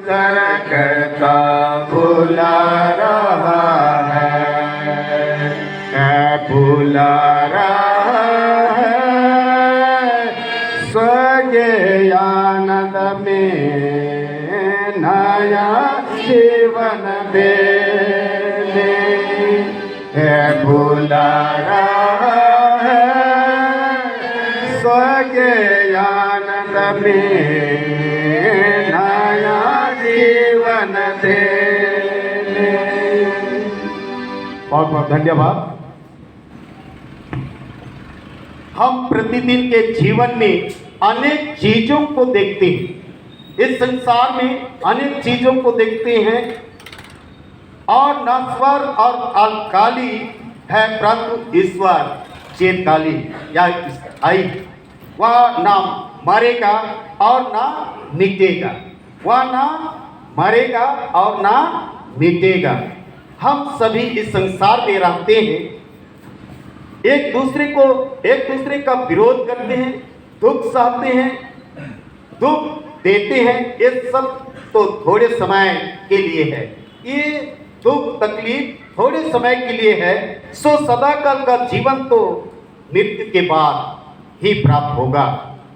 कर करता भुला रहा है, भुला रहा है। स्वर्गीय आनंद में नया जीवन देने है, भुला रहा है। स्वर्गीय आनंद में नया जीवन देने। बहुत बहुत धन्यवाद। हम प्रतिदिन के जीवन में अनेक चीजों को देखते हैं, इस संसार में अनेक चीजों को देखते हैं और नश्वर और अल्पकाली है, परंतु ईश्वर चिरकाली या स्थायी। वह ना मरेगा और ना मिटेगा, वह ना मरेगा और ना मिटेगा। हम सभी इस संसार में रहते हैं, एक दूसरे का विरोध करते हैं, दुख सहते हैं, दुख देते हैं। ये सब तो थोड़े समय के लिए है, ये दुख तकलीफ थोड़े समय के लिए है। सो सदाकाल का जीवन तो मृत्यु के बाद ही प्राप्त होगा।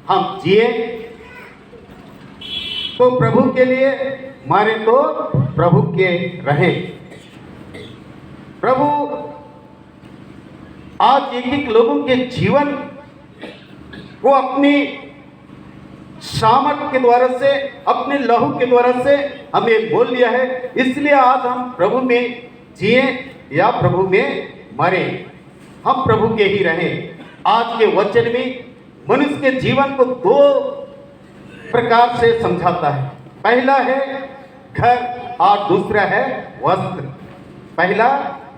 हम जिए तो प्रभु के लिए, मारे तो प्रभु के रहें। प्रभु आज एक एक लोगों के जीवन को अपनी सामर्थ के द्वारा से, अपने लहू के द्वारा से हमें बोल लिया है। इसलिए आज हम प्रभु में जिए या प्रभु में मरे, हम प्रभु के ही रहें। आज के वचन में मनुष्य के जीवन को दो प्रकार से समझाता है। पहला है घर और दूसरा है वस्त्र। पहला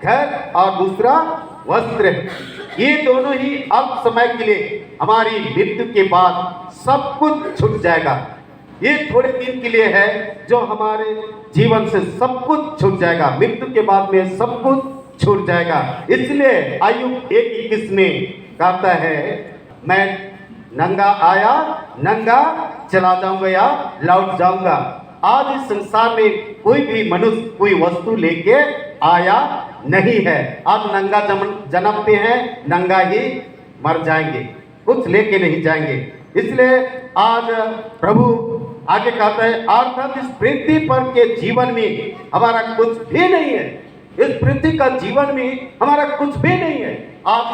घर और दूसरा वस्त्र। ये दोनों ही अल्प समय के लिए, हमारी मृत्यु के बाद सब कुछ छूट जाएगा। ये थोड़े दिन के लिए है जो हमारे जीवन से सब कुछ छूट जाएगा, मृत्यु के बाद में सब कुछ छूट जाएगा। इसलिए आयुब 1:21 में कहता है, मैं नंगा आया नंगा चला जाऊंगा या लौट जाऊंगा। आज इस संसार में कोई भी मनुष्य कोई वस्तु लेके आया नहीं है। आज नंगा जन्मते हैं, नंगा ही मर जाएंगे, कुछ लेके नहीं जाएंगे। इसलिए आज प्रभु आगे कहता है, अर्थात इस पृथ्वी पर के जीवन में हमारा कुछ भी नहीं है। इस पृथ्वी का जीवन में हमारा कुछ भी नहीं है। आज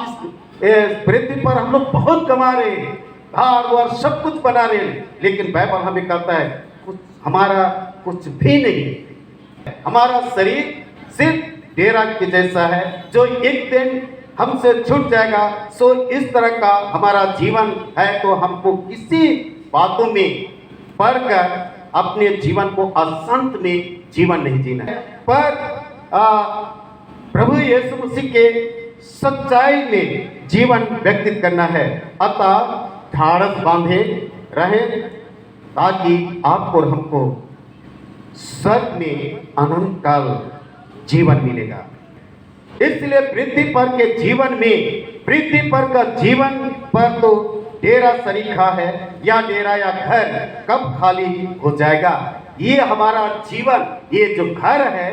इस पृथ्वी पर हम लोग बहुत कमा रहे हैं, घर वार सब कुछ बना रहे हैं, लेकिन बाइबल हमें कहता है कुछ हमारा कुछ भी नहीं है। हमारा शरीर सिर्फ डेरा के जैसा है जो एक दिन हमसे छूट जाएगा। सो इस तरह का हमारा जीवन है, तो हमको किसी बातों में पढ़कर अपने जीवन को असंत में जीवन नहीं जीना है, पर प्रभु यीशु मसीह के सच्चाई में जीवन व्यतीत करना है। अतः ढाढ़स बांधे रहे ताकि आपको और हमको स्वर्ग में अनंत काल जीवन मिलेगा। इसलिए पृथ्वी पर के जीवन में, पृथ्वी पर का जीवन पर तो डेरा सरीखा है, या डेरा या घर कब खाली हो जाएगा। ये हमारा जीवन, ये जो घर है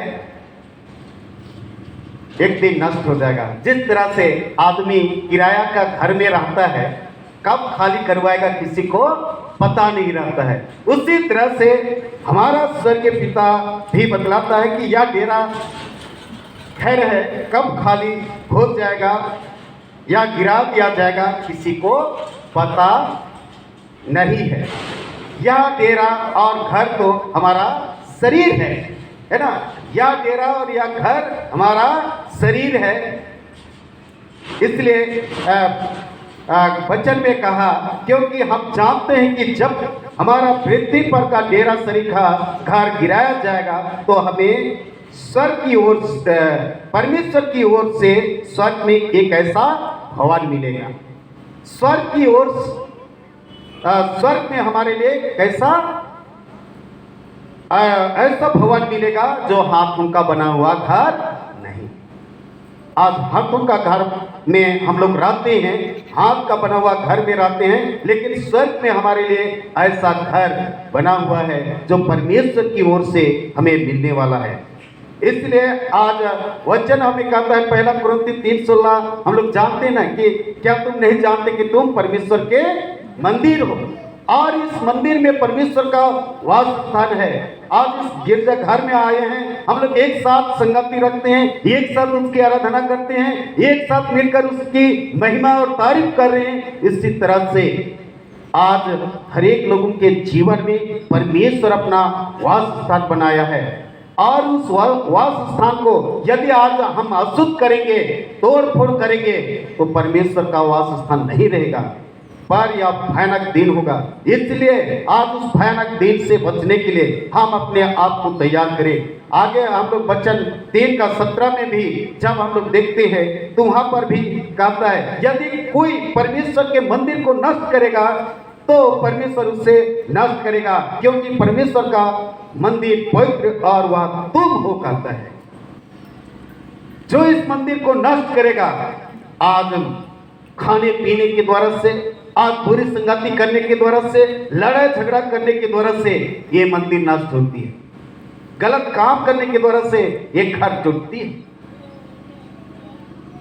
एक दिन नष्ट हो जाएगा। जिस तरह से आदमी किराया का घर में रहता है, कब खाली करवाएगा किसी को पता नहीं रहता है। उसी तरह से हमारा स्वर्गीय पिता भी बतलाता है कि यह डेरा घर है, कब खाली हो जाएगा या गिरा दिया जाएगा किसी को पता नहीं है। यह डेरा और घर तो हमारा शरीर है ना। यह डेरा और यह घर हमारा शरीर है। इसलिए वचन में कहा, क्योंकि हम जानते हैं कि जब हमारा पृथ्वी पर का डेरा सरीखा घर गिराया जाएगा तो हमें स्वर्ग की ओर, परमेश्वर की ओर से स्वर्ग में एक ऐसा भवन मिलेगा। स्वर्ग की ओर, स्वर्ग में हमारे लिए कैसा ऐसा भवन मिलेगा जो हाथों का बना हुआ घर नहीं। आज हाथों का घर में हम लोग रहते हैं, हाथ का बना हुआ घर में रहते हैं, लेकिन स्वर्ग में हमारे लिए ऐसा घर बना हुआ है जो परमेश्वर की ओर से हमें मिलने वाला है। इसलिए आज वचन हमें कहता है, पहला कुरिन्थी 3:16, हम लोग जानते हैं ना कि क्या तुम नहीं जानते कि तुम परमेश्वर के मंदिर हो और इस मंदिर में परमेश्वर का वास स्थान है। आज इस गिरजा घर में आए हैं, हम लोग एक साथ संगति रखते हैं, एक साथ उसकी आराधना करते हैं, एक साथ मिलकर उसकी महिमा और तारीफ कर रहे हैं। इसी तरह से आज हर एक लोगों के जीवन में परमेश्वर अपना वास स्थान बनाया है और उस वास स्थान को यदि आज हम अशुद्ध करेंगे, तोड़ फोड़ करेंगे, तो परमेश्वर का वास स्थान नहीं रहेगा, पर यह भयानक दिन होगा। इसलिए आज उस भयानक दिन से बचने के लिए हम अपने आप को तैयार करें। आगे हम लोग वचन 3:17 में भी जब हम लोग देखते हैं तो वहां पर भी कहता है, यदि कोई परमेश्वर के मंदिर को नष्ट करेगा तो परमेश्वर उसे नष्ट करेगा, क्योंकि परमेश्वर का मंदिर पवित्र और वह तुम हो कहता है। जो इस मंदिर को नष्ट करेगा, आज खाने पीने के द्वारा से, आज बुरी संगति करने के द्वारा से, लड़ाई झगड़ा करने के द्वारा से ये मंदिर नष्ट होती है। गलत काम करने के द्वारा से ये घर टूटती है।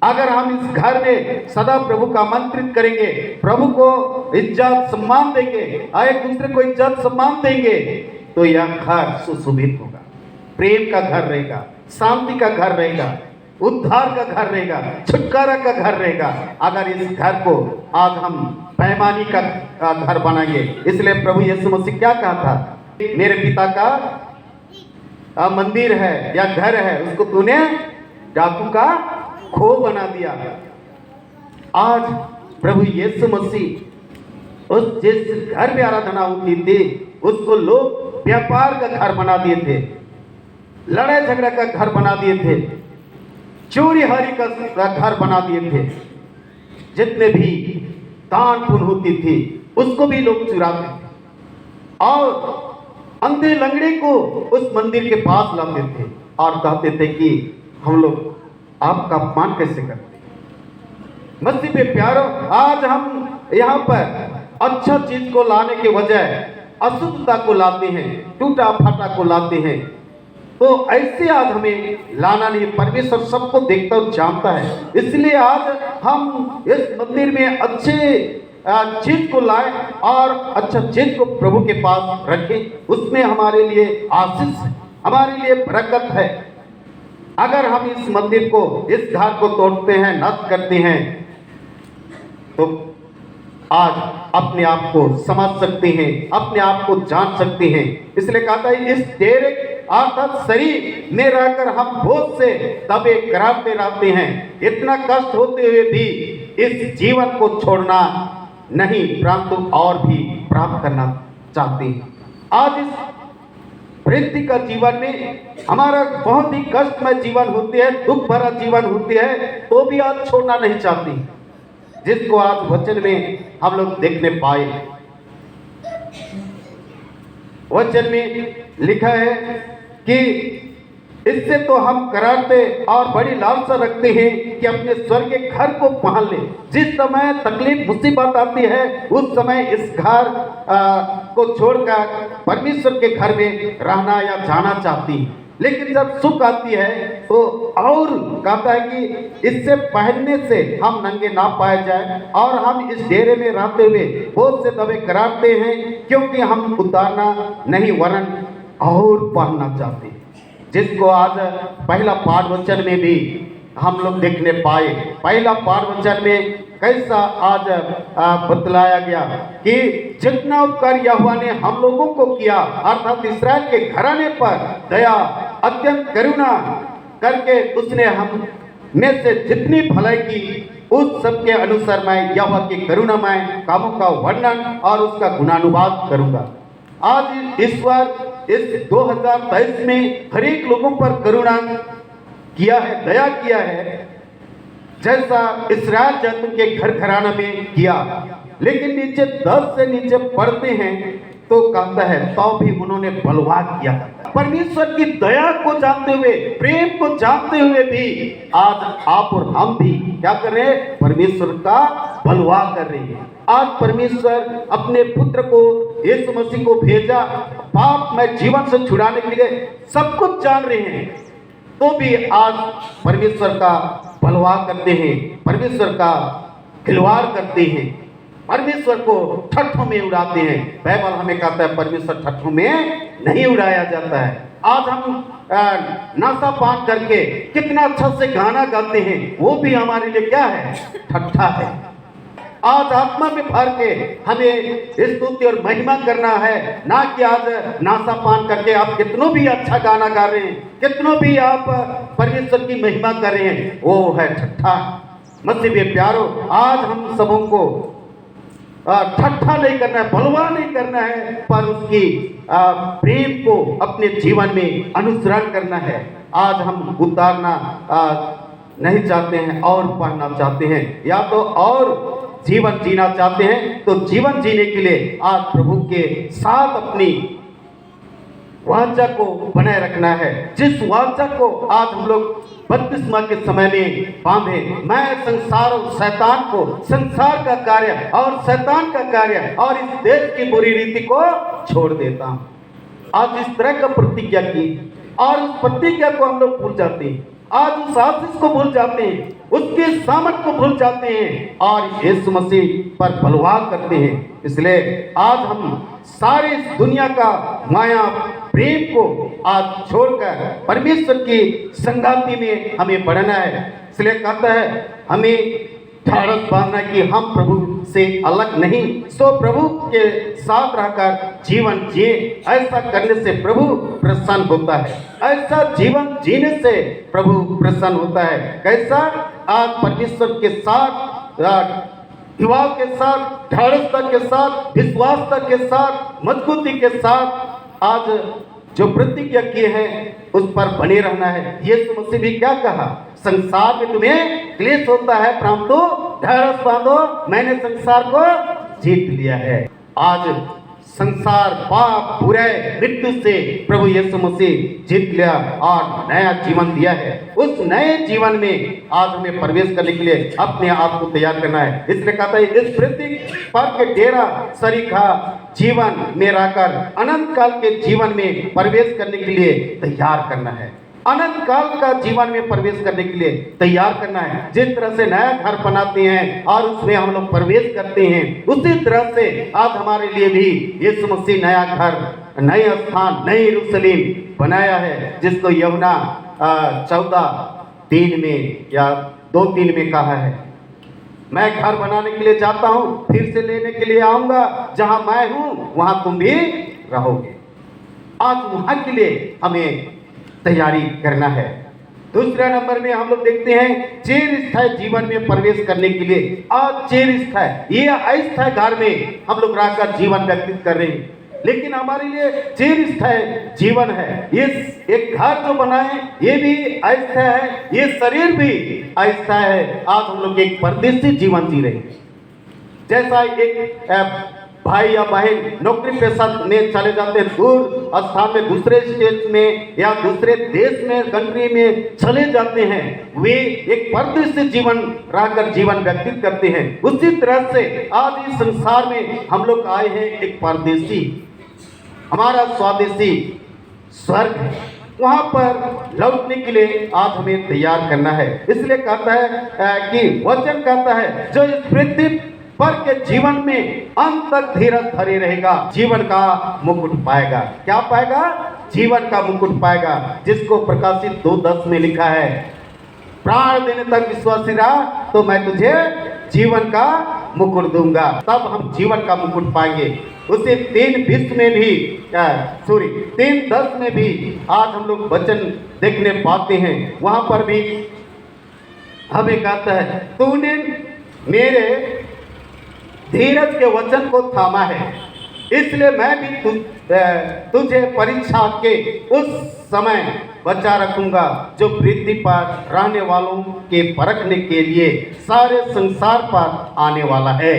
अगर हम इस घर में सदा प्रभु का आमंत्रित करेंगे, प्रभु को इज्जत सम्मान देंगे, एक दूसरे को इज्जत सम्मान देंगे, तो यह घर सुशोभित होगा, प्रेम का घर रहेगा, शांति का घर रहेगा, उद्धार का घर रहेगा, छुटकारा का घर रहेगा। अगर इस घर को आज हम पैमानी का घर बनाएंगे, इसलिए प्रभु यीशु मसीह क्या कहा था, मेरे पिता का मंदिर है या घर है, उसको तूने डाकू का खो बना दिया। आज प्रभु यीशु मसीह उस जिस घर में आराधना होती थी उसको लोग व्यापार का घर बना दिए थे, लड़ाई झगड़ा का घर बना दिए थे, चोरी हारी का घर बना दिए थे। जितने भी दान पुण्य होती थी उसको भी लोग चुराते थे और अंधे लंगड़े को उस मंदिर के पास लाते थे और कहते थे कि हम लोग आपका अपमान कैसे करते हैं। मसीह पे प्यारो, आज हम यहाँ पर अच्छा चीज को लाने के बजाय अशुद्धता को लाते हैं, टूटा फाटा को लाते हैं। तो ऐसे आज हमें लाना नहीं। परमेश्वर सबको देखता और जानता है, इसलिए आज हम इस मंदिर में अच्छे चीज को लाए और अच्छा चीज को प्रभु के पास रखें। उसमें हमारे लिए आशीष है, हमारे लिए बरकत है। अगर हम इस मंदिर को, इस घर को तोड़ते हैं, नष्ट करते हैं, तो आज अपने आप को समझ सकते हैं, अपने आप को जान सकते हैं। इसलिए कहता है, इस डेरे अर्थात शरीर में रहकर हम बहुत से दबे करारते रहते हैं, इतना कष्ट होते हुए भी इस जीवन को छोड़ना नहीं, परंतु और भी प्राप्त करना चाहते हैं। आज इस पृथ्वी का जीवन में हमारा बहुत ही कष्टमय जीवन होते हैं, दुख भरा जीवन होते हैं, तो भी आज छोड़ना नहीं चाहती, जिसको आज वचन में हम लोग देखने पाए। वचन में लिखा है कि इससे तो हम करारते और बड़ी लालसा रखते हैं कि अपने स्वर्ग के घर को पहन ले। जिस समय तकलीफ मुसीबत आती है उस समय इस घर को छोड़कर परमेश्वर के घर में रहना या जाना चाहती है, लेकिन जब सुख आती है तो और कहता है कि इससे पहनने से हम नंगे ना पाए जाए। और हम इस डेरे में रहते हुए बहुत से दबे करारते हैं, क्योंकि हम उतारना नहीं वरन और पहनना चाहते हैं, जिसको आज पहला पाठ वचन में भी हम लोग देखने पाए। पहला पाठ वचन में कैसा आज बतलाया गया कि जितना उपकार यहोवा ने हम लोगों को किया, अर्थात इस्राएल के घराने पर दया अत्यंत करुणा करके उसने हम में से जितनी भलाई की, उस सब के अनुसार मैं यहोवा के करुणामय कामों का वर्णन और उसका गुणानुवाद करूंगा। आज ईश्वर इस 2023 में हर एक लोगों पर करुणा किया है, दया किया है, जैसा इस्राएल जैतून के घर घराना में किया। लेकिन नीचे 10 से नीचे पढ़ते हैं तो कहता है तो भी उन्होंने बलवा किया। परमेश्वर की दया को जानते हुए, प्रेम को जानते हुए भी आज आप और हम भी क्या कर रहे हैं? परमेश्वर का बलवा कर रहे हैं। आज परमेश्वर अपने पुत्र को, यीशु मसीह को भेजा पाप में जीवन से छुड़ाने के लिए। सब कुछ जान रहे हैं तो भी आज परमेश्वर का बलवा करते हैं, परमेश्वर का खिलवाड़ करते हैं, परमेश्वर को ठट्ठों में उड़ाते हैं। बाइबल हमें कहता है परमेश्वर ठट्ठों में नहीं उड़ाया जाता है। आज हम नशा पान करके कितना अच्छा से गाना गाते हैं, वो भी हमारे लिए क्या है? ठट्ठा है। आज आत्मा में भर के हमें स्तुति और महिमा करना है, ना कि आज नाशा पान करके आप कितनों भी अच्छा गाना गा रहे हैं, कितनों भी आप परमेश्वर की महिमा कर रहे हैं, वो है ठट्ठा। मसीह के प्यारो, आज हम सबों को ठट्ठा नहीं करना है, बलवा नहीं करना है, पर उसकी प्रेम को अपने जीवन में अनुसरण करना है। आज हम उतारना नहीं चाहते हैं और पढ़ना चाहते हैं, या तो और जीवन जीना चाहते हैं, तो जीवन जीने के लिए आज प्रभु के साथ अपनी वाचा को बनाए रखना है। जिस वाचा को आज हम लोग बपतिस्मा के समय में बांधे, मैं संसार और शैतान को, संसार का कार्य और शैतान का कार्य और इस देश की बुरी रीति को छोड़ देता हूं। आज इस तरह का प्रतिज्ञा की और उस प्रतिज्ञा को हम लोग भूल जाते हैं। आज उस आशीष को भूल जाते हैं, उसके सामर्थ को भूल जाते हैं और यीशु मसीह पर बलवा करते हैं। इसलिए आज हम सारे इस दुनिया का माया प्रेम को आज छोड़कर परमेश्वर की संगाति में हमें बढ़ना है। इसलिए कहता है हमें ढाढ़स बांधना कि हम प्रभु से अलग नहीं, सो प्रभु के साथ रहकर जीवन जिए। ऐसा करने से प्रभु प्रसन्न होता है, ऐसा जीवन जीने से प्रभु प्रसन्न होता है। कैसा? आज परमेश्वर के साथ, विवाह के साथ, ढाढ़सता के साथ, विश्वासता के साथ, मजबूती के साथ आज जो प्रतिज्ञा किए हैं उस पर बने रहना है। यीशु मसीह भी क्या कहा? संसार में तुम्हें क्लेश होता है, परंतु ढाढ़स बांधो, मैंने संसार को जीत लिया है। आज संसार, पाप, बुराई, मृत्यु से प्रभु यीशु मसीह जीत लिया और नया जीवन दिया है। उस नए जीवन में आज हमें प्रवेश करने के लिए अपने आप को तैयार करना है। इसलिए कहता है इस पृथ्वी पर के डेरा सरीखा जीवन में रहकर अनंत काल के जीवन में प्रवेश करने के लिए तैयार करना है। अनंत काल का जीवन में प्रवेश करने के लिए तैयार करना है। जिस तरह से नया घर बनाते हैं और उसमें हम लोग प्रवेश करते हैं, उसी तरह से आज हमारे लिए भी यीशु मसीह नया घर, नए स्थान, नई यरूशलेम बनाया है, जिसको यूहन्ना 14:3 में या 2:3 में कहा है, मैं घर बनाने के लिए जाता हूँ, फिर से लेने के लिए आऊंगा, जहां मैं हूँ वहां तुम भी रहोगे। आज वहां के लिए हमें तैयारी करना है। दूसरा नंबर में हम लोग देखते हैं चिरस्थायी जीवन में प्रवेश करने के लिए। आज चिरस्थायी, ये अस्थायी घर में हम लोग रहकर जीवन व्यतीत कर रहे हैं, लेकिन हमारे लिए चिरस्थायी जीवन है। ये एक घर जो बना है ये भी अस्थायी है, ये शरीर भी अस्थायी है। आज हम लोग एक परदेशी जीवन जी रहे हैं। जैसा एक भाई या बहन नौकरी पेशा में चले जाते हैं, दूर स्थान में, दूसरे स्टेट में या दूसरे देश में, कंट्री में चले जाते हैं, वे एक परदेशी जीवन रहकर जीवन व्यतीत करते हैं। उसी तरह से आज इस संसार में हम लोग आए हैं एक परदेशी, हमारा स्वदेशी स्वर्ग है, वहां पर लौटने के लिए आज हमें तैयार करना है। इसलिए कहता है कि वचन कहता है जो इस पृथ्वी पर के जीवन में अंत तक धीरज धरे रहेगा, जीवन का मुकुट पाएगा। क्या पाएगा? जीवन का मुकुट पाएगा, जिसको प्रकाशित 2:10 में लिखा है, प्राण देने तक विश्वासी रहा तो मैं तुझे जीवन का मुकुट दूंगा। तब हम जीवन का मुकुट पाएंगे। उसे 3:20 में भी 3:10 में भी आज हम लोग वचन देखने पाते हैं। वहां पर भी हमें कहता है तूने मेरे धीरज के वचन को थामा है, इसलिए मैं भी तुझे परीक्षा के उस समय बचा रखूंगा जो पृथ्वी पर रहने वालों के परखने के लिए सारे संसार पर आने वाला है।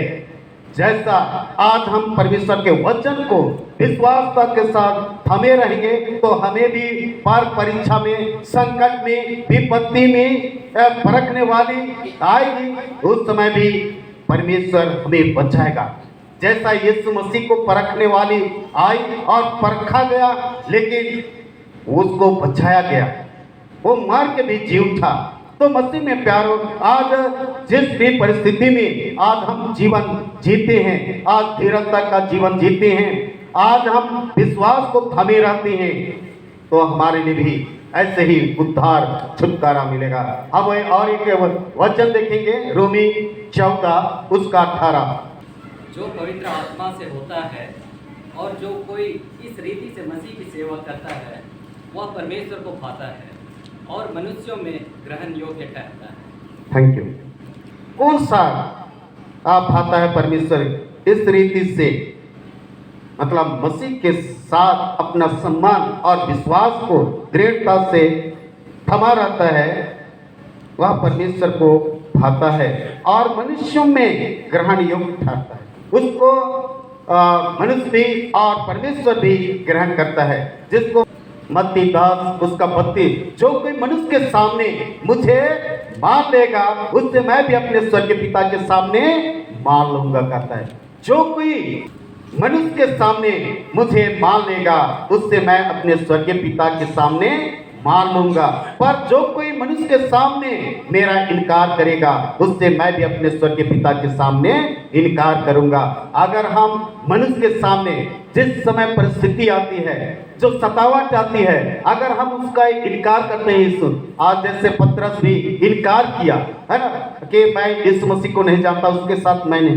जैसा आज हम परमेश्वर के वचन को विश्वासता के साथ थमे रहेंगे तो हमें भी पर परीक्षा में, संकट में, विपत्ति में परखने वाली आएगी, उस समय भी परमेश्वर हमें बचाएगा। जैसा यीशु मसीह को परखने वाली आई और परखा गया, लेकिन उसको बचाया गया, वो मार के भी जी उठा। तो मसीह में प्यारो, आज जिस भी परिस्थिति में आज हम जीवन जीते हैं, आज धीरजता का जीवन जीते हैं, आज हम विश्वास को थमे रहते हैं, तो हमारे लिए भी ऐसे ही उद्धार, छुटकारा मिलेगा। हम और एक वचन देखेंगे, रोमी 14 उसका 18। जो पवित्र आत्मा से होता है और जो कोई इस रीति से मसीह की सेवा करता है, वह परमेश्वर को पाता है और मनुष्यों में ग्रहण योग्य ठहरता है। Thank you. कौन सा आप पाता है परमेश्वर इस रीति से, मतलब मसीह के साथ अपना सम्मान और विश्वास को दृढ़ता से थमा रहता है, वह परमेश्वर को पाता है और मनुष्यों में ग्रहण योग्य ठहरता है। उसको मनुष्य भी और परमेश्वर भी ग्रहण करता है। जिसको मत्ती 10 उसका 32, जो कोई मनुष्य के सामने मुझे मान लेगा, उससे मैं भी अपने स्वर्गीय पिता के सामने मान लूंगा, कहता है। जो कोई मनुष्य के सामने मुझे मान लेगा, उससे मैं अपने स्वर्गीय पिता के सामने मान लूंगा। पर जो कोई मनुष्य के सामने मेरा इनकार करेगा, उससे मैं भी अपने स्वर्गीय पिता के सामने इनकार करूंगा। अगर हम मनुष्य के सामने जिस समय परिस्थिति आती है, जो सतावट आती है, अगर हम उसका इनकार करते हैं, यीशु आज जैसे पतरस भी इनकार किया है ना, कि मैं यीशु मसीह को नहीं जानता, उसके साथ मैंने,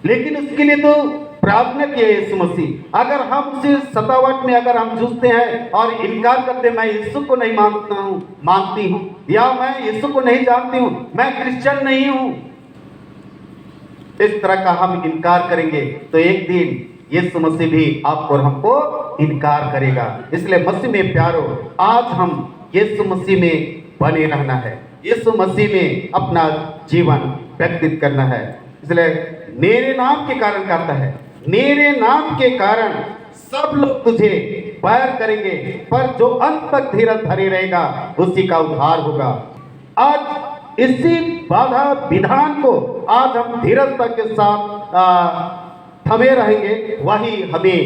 लेकिन उसके लिए तो प्रार्थना किया यीशु मसीह। अगर हम उसी सतावट में अगर हम जूझते हैं और इनकार करते, मैं यीशु को नहीं मानती हूँ, या मैं यीशु को नहीं जानती हूँ, मैं क्रिश्चियन नहीं हूँ, इस तरह का हम इनकार करेंगे, तो एक दिन यीशु मसीह भी आपको और हमको इनकार करेगा। इसलिए मसीह में प्यारो, आज हम यीशु मसीह में बने रहना है, यीशु मसीह में अपना जीवन व्यतीत करना है। इसलिए मेरे नाम के कारण कहता है, मेरे नाम के कारण सब लोग तुझे बैर करेंगे, पर जो अंत तक धीरज धरे रहेगा उसी का उद्धार होगा। आज इसी बाधा विधान को आज हम धीरजता के साथ थमे रहेंगे, वही हमें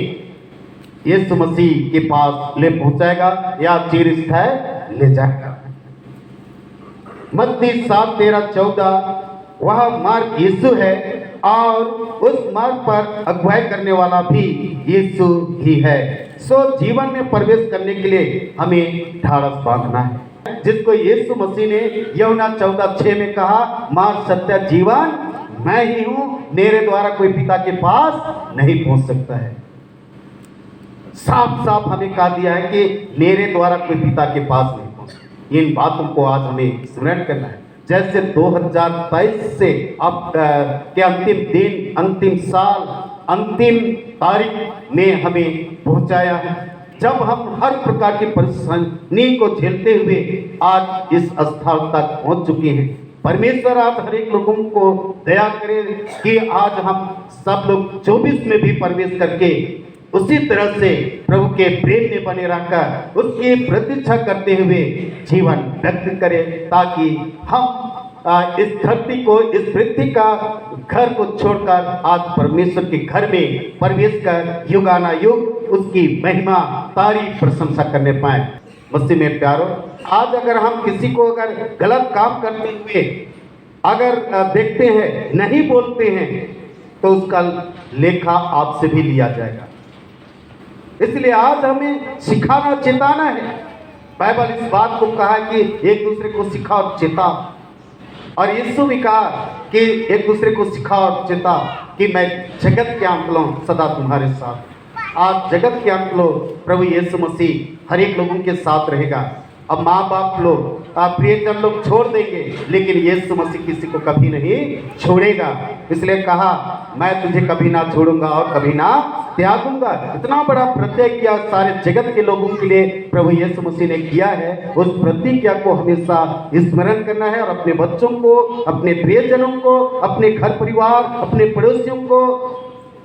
यीशु मसीह के पास ले पहुंचाएगा या चिरस्थायी ले जाएगा। मत्ती 7:13-14 वह मार्ग यीशु है और उस मार्ग पर अगुवाई करने वाला भी यीशु ही है। सो जीवन में प्रवेश करने के लिए हमें ढाढ़स बांधना है, जिसको यीशु मसीह ने यूहन्ना 14:6 में कहा, मार्ग, सत्य, जीवन मैं ही हूं, मेरे द्वारा कोई पिता के पास नहीं पहुंच सकता है। साफ साफ हमें कहा दिया है कि मेरे द्वारा कोई पिता के पास नहीं पहुंच सकता। इन बातों को आज हमें स्मरण करना है। जैसे 2023 से अब के अंतिम दिन, अंतिम साल, अंतिम तारीख में हमें पहुंचाया है, जब हम हर प्रकार की परेशानी को झेलते हुए आज इस स्थान तक पहुंच चुके हैं। परमेश्वर आज हर एक लोगों को दया करे कि आज हम सब लोग 24 में भी प्रवेश करके उसी तरह से प्रभु के प्रेम में बने रहकर उसकी प्रतीक्षा करते हुए जीवन व्यतीत करें, ताकि हम इस धरती को, इस पृथ्वी का घर को छोड़कर आज परमेश्वर के घर में प्रवेश कर युगानुयुग उसकी महिमा, तारीफ, प्रशंसा करने पाए। मसीह में प्यारो, आज अगर हम किसी को अगर गलत काम करते हुए अगर देखते हैं, नहीं बोलते हैं, तो उसका लेखा आपसे भी लिया जाएगा। इसलिए आज हमें सिखाना, चेताना है। बाइबल इस बात को कहा कि एक दूसरे को सिखा और चेता, और यीशु भी कहा कि एक दूसरे को सिखा और चेता कि मैं जगत के अंत लो सदा तुम्हारे साथ। आज जगत के अंत लो प्रभु यीशु मसीह हर एक लोगों के साथ रहेगा। अब माँ बाप लोग प्रियजन लोग छोड़ देंगे, लेकिन यीशु मसीह किसी को कभी नहीं छोड़ेगा। इसलिए कहा, मैं तुझे कभी ना छोड़ूंगा और कभी ना त्यागूंगा। इतना बड़ा प्रतिज्ञा सारे जगत के लोगों के लिए प्रभु यीशु मसीह ने किया है। उस प्रतिज्ञा को हमेशा स्मरण करना है और अपने बच्चों को, अपने प्रियजनों को, अपने घर परिवार, अपने पड़ोसियों को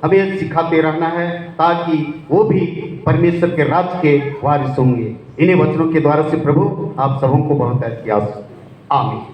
हमें सिखाते रहना है, ताकि वो भी परमेश्वर के राज्य के वारिस होंगे। इन्हीं वचनों के द्वारा से प्रभु आप सबों को बहुत आशीष। आमीन।